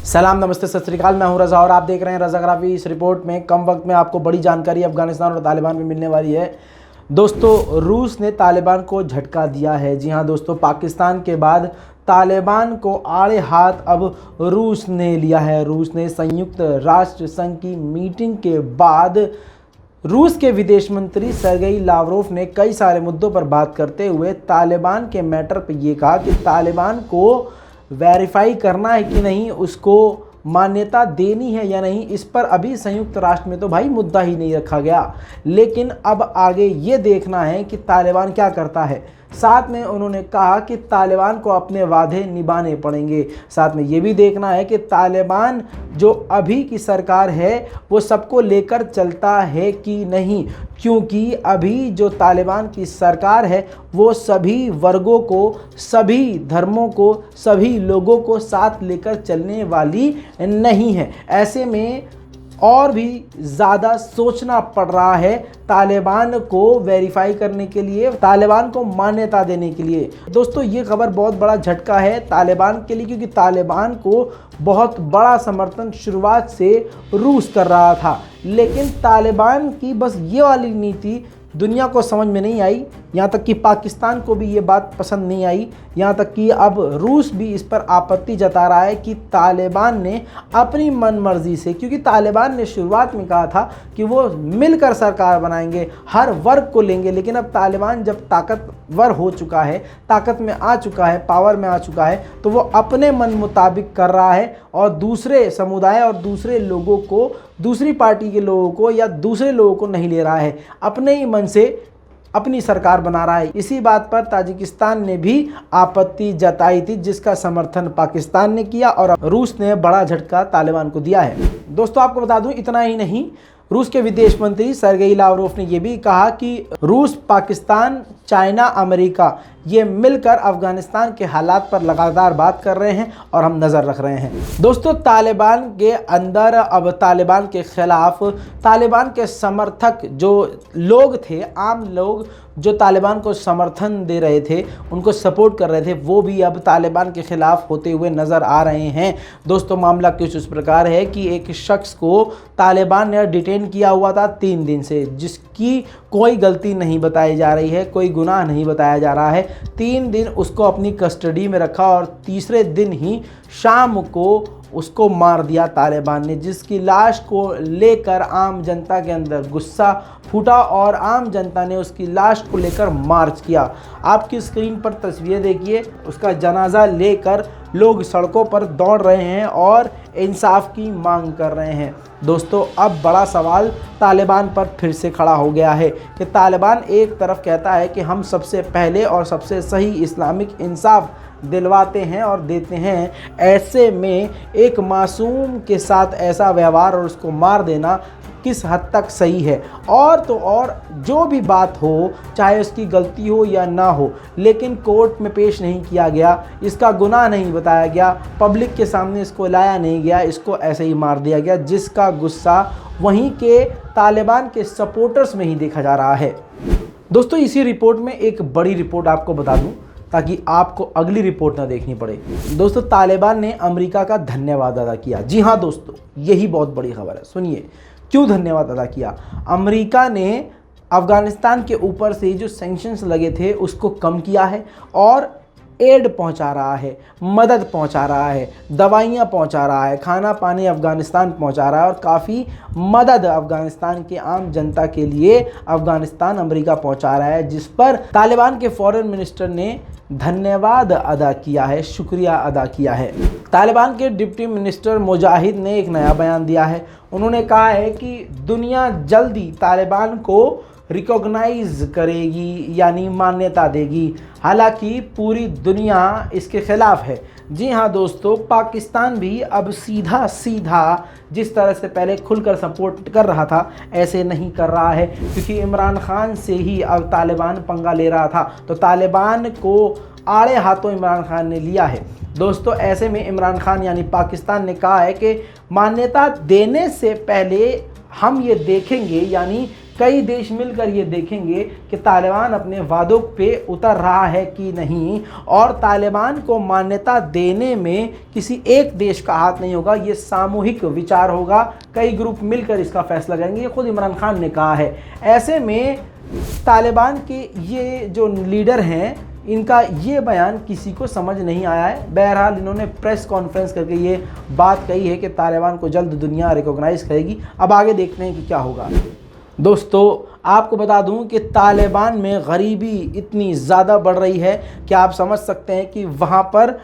सलाम, नमस्ते, सत श्री अकाल। मैं हूं रज़ा और आप देख रहे हैं रज़ाग्राफी। इस रिपोर्ट में कम वक्त में आपको बड़ी जानकारी अफगानिस्तान और तालिबान में मिलने वाली है। दोस्तों, रूस ने तालिबान को झटका दिया है। जी हां दोस्तों, पाकिस्तान के बाद तालिबान को आड़े हाथ अब रूस ने लिया है। रूस ने संयुक्त राष्ट्र संघ की मीटिंग के बाद रूस के विदेश मंत्री सर्गेई लावरोव ने कई सारे मुद्दों पर बात करते हुए तालिबान के मैटर पर यह कहा कि तालिबान को वेरीफाई करना है कि नहीं, उसको मान्यता देनी है या नहीं, इस पर अभी संयुक्त राष्ट्र में तो भाई मुद्दा ही नहीं रखा गया। लेकिन अब आगे ये देखना है कि तालिबान क्या करता है। साथ में उन्होंने कहा कि तालिबान को अपने वादे निभाने पड़ेंगे। साथ में ये भी देखना है कि तालिबान जो अभी की सरकार है वो सबको लेकर चलता है कि नहीं, क्योंकि अभी जो तालिबान की सरकार है वो सभी वर्गों को, सभी धर्मों को, सभी लोगों को साथ लेकर चलने वाली नहीं है। ऐसे में और भी ज़्यादा सोचना पड़ रहा है तालिबान को वेरीफाई करने के लिए, तालिबान को मान्यता देने के लिए। दोस्तों, ये खबर बहुत बड़ा झटका है तालिबान के लिए, क्योंकि तालिबान को बहुत बड़ा समर्थन शुरुआत से रूस कर रहा था। लेकिन तालिबान की बस ये वाली नीति दुनिया को समझ में नहीं आई, यहाँ तक कि पाकिस्तान को भी ये बात पसंद नहीं आई। यहाँ तक कि अब रूस भी इस पर आपत्ति जता रहा है कि तालिबान ने अपनी मनमर्जी से, क्योंकि तालिबान ने शुरुआत में कहा था कि वो मिलकर सरकार बनाएंगे, हर वर्ग को लेंगे। लेकिन अब तालिबान जब ताकतवर हो चुका है, ताकत में आ चुका है, पावर में आ चुका है, तो वो अपने मन मुताबिक कर रहा है और दूसरे समुदाय और दूसरे लोगों को, दूसरी पार्टी के लोगों को या दूसरे लोगों को नहीं ले रहा है, अपने ही मन से अपनी सरकार बना रहा है। इसी बात पर ताजिकिस्तान ने भी आपत्ति जताई थी, जिसका समर्थन पाकिस्तान ने किया और रूस ने बड़ा झटका तालिबान को दिया है। दोस्तों, आपको बता दूं, इतना ही नहीं, रूस के विदेश मंत्री सर्गेई लावरोव ने यह भी कहा कि रूस, पाकिस्तान, चाइना, अमेरिका ये मिलकर अफगानिस्तान के हालात पर लगातार बात कर रहे हैं और हम नज़र रख रहे हैं। दोस्तों, तालिबान के अंदर अब तालिबान के खिलाफ तालिबान के समर्थक जो लोग थे, आम लोग जो तालिबान को समर्थन दे रहे थे, उनको सपोर्ट कर रहे थे, वो भी अब तालिबान के खिलाफ होते हुए नज़र आ रहे हैं। दोस्तों, मामला कुछ इस प्रकार है कि एक शख्स को तालिबान ने डिटेन किया हुआ था 3 दिन से, जिसकी कोई गलती नहीं बताई जा रही है, कोई गुनाह नहीं बताया जा रहा है। 3 दिन उसको अपनी कस्टडी में रखा और तीसरे दिन ही शाम को उसको मार दिया तालिबान ने, जिसकी लाश को लेकर आम जनता के अंदर गुस्सा फूटा और आम जनता ने उसकी लाश को लेकर मार्च किया। आपकी स्क्रीन पर तस्वीरें देखिए, उसका जनाजा लेकर लोग सड़कों पर दौड़ रहे हैं और इंसाफ की मांग कर रहे हैं। दोस्तों, अब बड़ा सवाल तालिबान पर फिर से खड़ा हो गया है कि तालिबान एक तरफ कहता है कि हम सबसे पहले और सबसे सही इस्लामिक इंसाफ दिलवाते हैं और देते हैं, ऐसे में एक मासूम के साथ ऐसा व्यवहार और उसको मार देना किस हद तक सही है। और तो और जो भी बात हो, चाहे उसकी गलती हो या ना हो, लेकिन कोर्ट में पेश नहीं किया गया, इसका गुनाह नहीं बताया गया, पब्लिक के सामने इसको लाया नहीं गया, इसको ऐसे ही मार दिया गया, जिसका गुस्सा वहीं के तालिबान के सपोर्टर्स में ही देखा जा रहा है। दोस्तों, इसी रिपोर्ट में एक बड़ी रिपोर्ट आपको बता दूं ताकि आपको अगली रिपोर्ट ना देखनी पड़े। दोस्तों, तालिबान ने अमेरिका का धन्यवाद अदा किया। जी हाँ दोस्तों, यही बहुत बड़ी खबर है। सुनिए क्यों धन्यवाद अदा किया। अमेरिका ने अफगानिस्तान के ऊपर से जो सैंक्शंस लगे थे उसको कम किया है और एड पहुंचा रहा है, मदद पहुंचा रहा है, दवाइयां पहुंचा रहा है, खाना पानी अफगानिस्तान पहुंचा रहा है और काफ़ी मदद अफगानिस्तान के आम जनता के लिए अफगानिस्तान अमेरिका पहुंचा रहा है, जिस पर तालिबान के फॉरेन मिनिस्टर ने धन्यवाद अदा किया है, शुक्रिया अदा किया है। तालिबान के डिप्टी मिनिस्टर मुजाहिद ने एक नया बयान दिया है। उन्होंने कहा है कि दुनिया जल्दी तालिबान को रिकॉग्नाइज करेगी, यानी मान्यता देगी। हालांकि पूरी दुनिया इसके खिलाफ है। जी हाँ दोस्तों, पाकिस्तान भी अब सीधा सीधा जिस तरह से पहले खुलकर सपोर्ट कर रहा था, ऐसे नहीं कर रहा है, क्योंकि इमरान खान से ही अब तालिबान पंगा ले रहा था, तो तालिबान को आड़े हाथों इमरान खान ने लिया है। दोस्तों, ऐसे में इमरान खान यानी पाकिस्तान ने कहा है कि मान्यता देने से पहले हम ये देखेंगे, यानी कई देश मिलकर ये देखेंगे कि तालिबान अपने वादों पे उतर रहा है कि नहीं, और तालिबान को मान्यता देने में किसी एक देश का हाथ नहीं होगा, ये सामूहिक विचार होगा, कई ग्रुप मिलकर इसका फैसला करेंगे। ये खुद इमरान खान ने कहा है। ऐसे में तालिबान के ये जो लीडर हैं, इनका ये बयान किसी को समझ नहीं आया है। बहरहाल इन्होंने प्रेस कॉन्फ्रेंस करके ये बात कही है कि तालिबान को जल्द दुनिया रिकॉग्नाइज करेगी। अब आगे देखते हैं कि क्या होगा। दोस्तों आपको बता दूं कि तालिबान में गरीबी इतनी ज़्यादा बढ़ रही है कि आप समझ सकते हैं कि वहाँ पर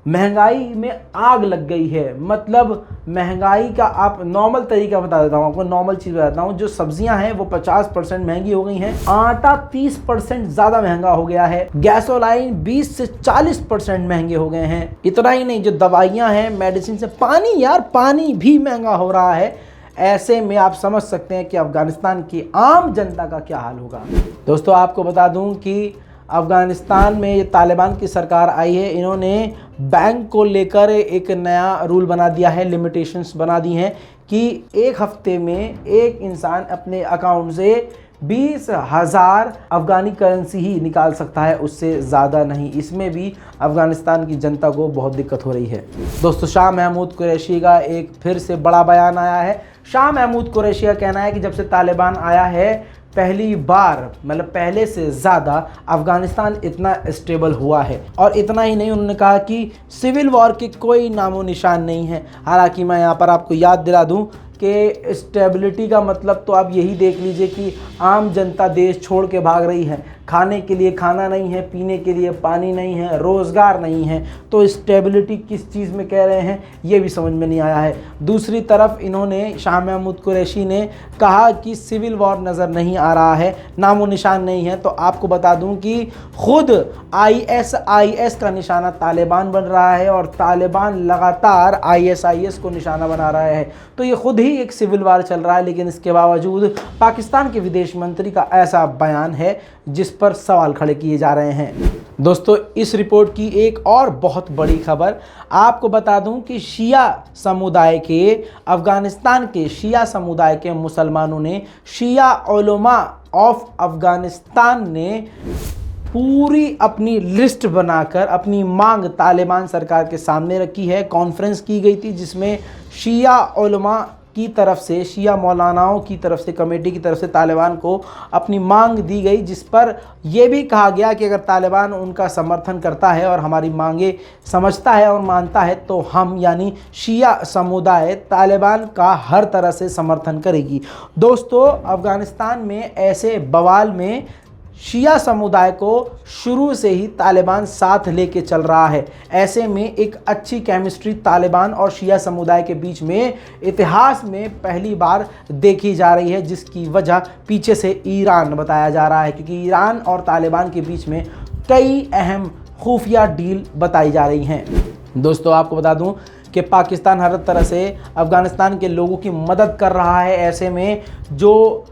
महंगाई में आग लग गई है। मतलब महंगाई का आप नॉर्मल तरीका बता देता हूँ आपको, नॉर्मल चीज़ बताता हूँ। जो सब्जियां हैं वो 50% महंगी हो गई हैं, आटा 30% ज़्यादा महंगा हो गया है, गैसोलाइन 20 से 40% महंगे हो गए हैं। इतना ही नहीं, जो दवाइयाँ हैं, मेडिसिन से, पानी, यार पानी भी महंगा हो रहा है। ऐसे में आप समझ सकते हैं कि अफ़गानिस्तान की आम जनता का क्या हाल होगा। दोस्तों आपको बता दूं कि अफ़गानिस्तान में ये तालिबान की सरकार आई है, इन्होंने बैंक को लेकर एक नया रूल बना दिया है, लिमिटेशंस बना दी हैं कि एक हफ्ते में एक इंसान अपने अकाउंट से 20,000 अफ़गानी करेंसी ही निकाल सकता है, उससे ज़्यादा नहीं। इसमें भी अफ़गानिस्तान की जनता को बहुत दिक्कत हो रही है। दोस्तों शाह महमूद कुरैशी का एक फिर से बड़ा बयान आया है। शाह महमूद कुरैशी का कहना है कि जब से तालिबान आया है पहली बार, मतलब पहले से ज़्यादा अफ़गानिस्तान इतना स्टेबल हुआ है। और इतना ही नहीं, उन्होंने कहा कि सिविल वॉर की कोई नामो निशान नहीं है। हालांकि मैं यहाँ पर आपको याद दिला दूँ कि स्टेबिलिटी का मतलब तो आप यही देख लीजिए कि आम जनता देश छोड़ के भाग रही है, खाने के लिए खाना नहीं है, पीने के लिए पानी नहीं है, रोज़गार नहीं है। तो स्टेबिलिटी किस चीज़ में कह रहे हैं ये भी समझ में नहीं आया है। दूसरी तरफ इन्होंने, शाह महमूद कुरैशी ने कहा कि सिविल वॉर नज़र नहीं आ रहा है, नामो निशान नहीं है। तो आपको बता दूं कि खुद ISIS का निशाना तालिबान बन रहा है और तालिबान लगातार ISIS को निशाना बना रहा है। तो ये खुद ही एक सिविल वार चल रहा है, लेकिन इसके बावजूद पाकिस्तान के विदेश मंत्री का ऐसा बयान है जिस पर सवाल खड़े किए जा रहे हैं। दोस्तों इस रिपोर्ट की एक और बहुत बड़ी खबर आपको बता दूं कि शिया समुदाय के, अफ़गानिस्तान के शिया समुदाय के मुसलमानों ने, शिया उलमा ऑफ अफ़गानिस्तान ने पूरी अपनी लिस्ट बनाकर अपनी मांग तालिबान सरकार के सामने रखी है। कॉन्फ्रेंस की गई थी जिसमें शिया उलमा की तरफ से, शिया मौलानाओं की तरफ से, कमेटी की तरफ से तालिबान को अपनी मांग दी गई, जिस पर यह भी कहा गया कि अगर तालिबान उनका समर्थन करता है और हमारी मांगे समझता है और मानता है तो हम, यानी शिया समुदाय, तालिबान का हर तरह से समर्थन करेगी। दोस्तों अफ़गानिस्तान में ऐसे बवाल में शिया समुदाय को शुरू से ही तालिबान साथ लेके चल रहा है। ऐसे में एक अच्छी केमिस्ट्री तालिबान और शिया समुदाय के बीच में इतिहास में पहली बार देखी जा रही है, जिसकी वजह पीछे से ईरान बताया जा रहा है, क्योंकि ईरान और तालिबान के बीच में कई अहम खुफिया डील बताई जा रही हैं। दोस्तों आपको बता दूं कि पाकिस्तान हर तरह से अफ़गानिस्तान के लोगों की मदद कर रहा है। ऐसे में जो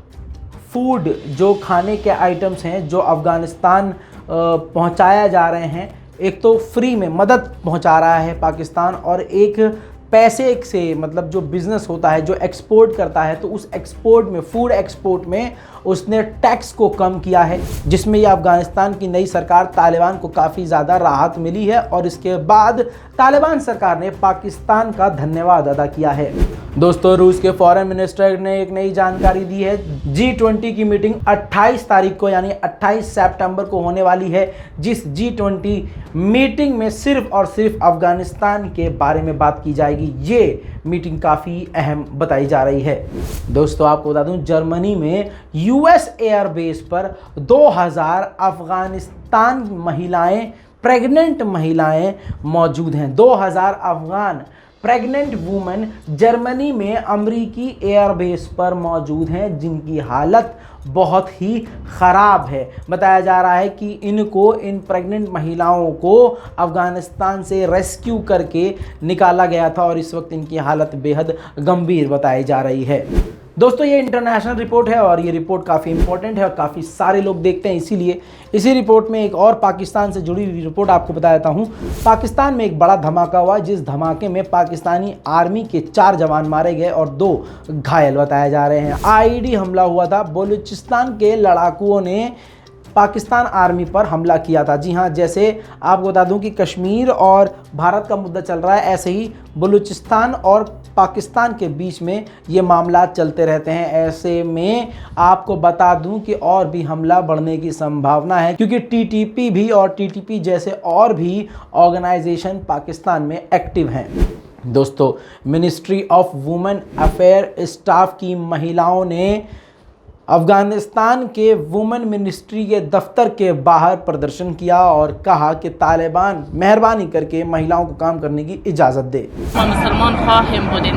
फूड, जो खाने के आइटम्स हैं जो अफ़गानिस्तान पहुंचाया जा रहे हैं, एक तो फ्री में मदद पहुंचा रहा है पाकिस्तान, और एक पैसे से, मतलब जो बिज़नेस होता है, जो एक्सपोर्ट करता है, तो उस एक्सपोर्ट में, फूड एक्सपोर्ट में उसने टैक्स को कम किया है, जिसमें ये अफ़गानिस्तान की नई सरकार, तालिबान को काफ़ी ज़्यादा राहत मिली है। और इसके बाद तालिबान सरकार ने पाकिस्तान का धन्यवाद अदा किया है। दोस्तों रूस के फॉरेन मिनिस्टर ने एक नई जानकारी दी है। G20 की मीटिंग 28 तारीख को, यानी 28 सितंबर को होने वाली है, जिस G20 मीटिंग में सिर्फ और सिर्फ अफ़गानिस्तान के बारे में बात की जाएगी। ये मीटिंग काफ़ी अहम बताई जा रही है। दोस्तों आपको बता दूं, जर्मनी में US एयरबेस पर 2000 अफ़गानिस्तान महिलाएं, प्रेग्नेंट महिलाएं मौजूद हैं। 2000 अफ़गान प्रेग्नेंट वुमेन जर्मनी में अमरीकी एयरबेस पर मौजूद हैं, जिनकी हालत बहुत ही ख़राब है। बताया जा रहा है कि इनको, इन प्रेग्नेंट महिलाओं को अफ़गानिस्तान से रेस्क्यू करके निकाला गया था और इस वक्त इनकी हालत बेहद गंभीर बताई जा रही है। दोस्तों ये इंटरनेशनल रिपोर्ट है और ये रिपोर्ट काफ़ी इंपॉर्टेंट है और काफ़ी सारे लोग देखते हैं, इसीलिए इसी रिपोर्ट में एक और पाकिस्तान से जुड़ी हुई रिपोर्ट आपको बता देता हूँ। पाकिस्तान में एक बड़ा धमाका हुआ, जिस धमाके में पाकिस्तानी आर्मी के 4 जवान मारे गए और 2 घायल बताए जा रहे हैं। आईईडी हमला हुआ था। बलूचिस्तान के लड़ाकुओं ने पाकिस्तान आर्मी पर हमला किया था। जी हाँ, जैसे आपको बता दूं कि कश्मीर और भारत का मुद्दा चल रहा है, ऐसे ही बलूचिस्तान और पाकिस्तान के बीच में ये मामला चलते रहते हैं। ऐसे में आपको बता दूं कि और भी हमला बढ़ने की संभावना है, क्योंकि टीटीपी भी और टीटीपी जैसे और भी ऑर्गेनाइजेशन पाकिस्तान में एक्टिव हैं। दोस्तों, ministry of women affair staff की महिलाओं ने अफगानिस्तान के वुमेन मिनिस्ट्री के दफ्तर के बाहर प्रदर्शन किया और कहा कि तालिबान मेहरबानी करके महिलाओं को काम करने की इजाज़त दे। मुसलमान ख़वाहीम बुदिन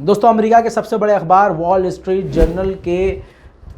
दोस्तों, अमेरिका के सबसे बड़े अखबार वॉल स्ट्रीट जर्नल के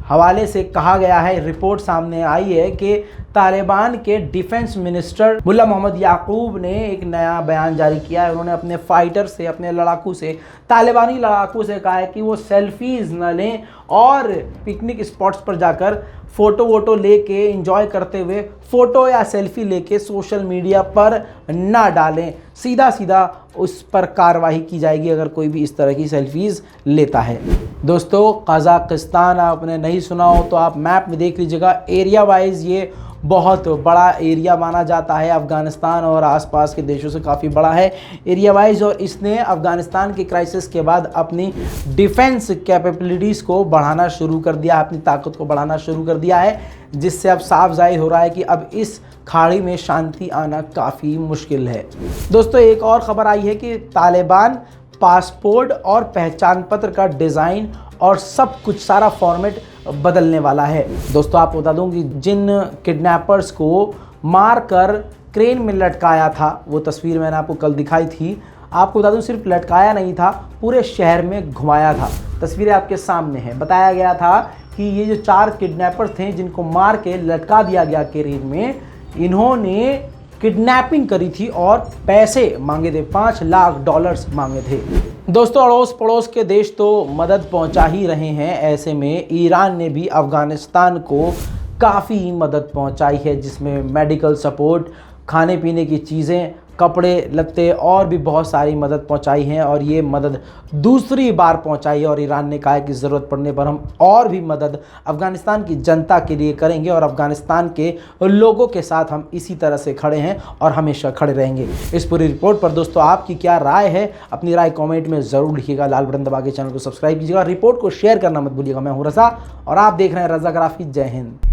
हवाले से कहा गया है, रिपोर्ट सामने आई है कि तालिबान के डिफेंस मिनिस्टर मुल्ला मोहम्मद याकूब ने एक नया बयान जारी किया है। उन्होंने अपने फाइटर से, अपने लड़ाकू से, तालिबानी लड़ाकू से कहा है कि वो सेल्फीज़ न लें और पिकनिक स्पॉट्स पर जाकर फ़ोटो वोटो लेके एंजॉय करते हुए फ़ोटो या सेल्फी लेके सोशल मीडिया पर ना डालें। सीधा सीधा उस पर कार्रवाई की जाएगी अगर कोई भी इस तरह की सेल्फीज़ लेता है। दोस्तों, कज़ाकिस्तान आपने नहीं सुना हो तो आप मैप में देख लीजिएगा। एरिया वाइज ये बहुत बड़ा एरिया माना जाता है, अफ़गानिस्तान और आसपास के देशों से काफ़ी बड़ा है एरिया वाइज, और इसने अफ़गानिस्तान के क्राइसिस के बाद अपनी डिफेंस कैपेबिलिटीज़ को बढ़ाना शुरू कर दिया, अपनी ताकत को बढ़ाना शुरू कर दिया है, जिससे अब साफ जाहिर हो रहा है कि अब इस खाड़ी में शांति आना काफ़ी मुश्किल है। दोस्तों, एक और ख़बर आई है कि तालिबान पासपोर्ट और पहचान पत्र का डिज़ाइन और सब कुछ सारा फॉर्मेट बदलने वाला है। दोस्तों, आपको बता दूं कि जिन किडनैपर्स को मार कर क्रेन में लटकाया था, वो तस्वीर मैंने आपको कल दिखाई थी, आपको बता दूं सिर्फ लटकाया नहीं था, पूरे शहर में घुमाया था। तस्वीरें आपके सामने हैं। बताया गया था कि ये जो 4 किडनैपर्स थे जिनको मार के लटका दिया गया क्रेन में, इन्होंने किडनैपिंग करी थी और पैसे मांगे थे, $5 लाख मांगे थे। दोस्तों, अड़ोस पड़ोस के देश तो मदद पहुंचा ही रहे हैं, ऐसे में ईरान ने भी अफ़गानिस्तान को काफ़ी मदद पहुंचाई है, जिसमें मेडिकल सपोर्ट, खाने पीने की चीज़ें, कपड़े लत्ते और भी बहुत सारी मदद पहुंचाई हैं, और ये मदद दूसरी बार पहुंचाई है। और ईरान ने कहा है कि ज़रूरत पड़ने पर हम और भी मदद अफ़गानिस्तान की जनता के लिए करेंगे और अफ़गानिस्तान के लोगों के साथ हम इसी तरह से खड़े हैं और हमेशा खड़े रहेंगे। इस पूरी रिपोर्ट पर दोस्तों आपकी क्या राय है? अपनी राय कॉमेंट में ज़रूर लिखिएगा। लाल बटन दबा के चैनल को सब्सक्राइब कीजिएगा, रिपोर्ट को शेयर करना मत भूलिएगा। मैं हूँ रज़ा और आप देख रहे हैं रज़ाग्राफी। जय हिंद।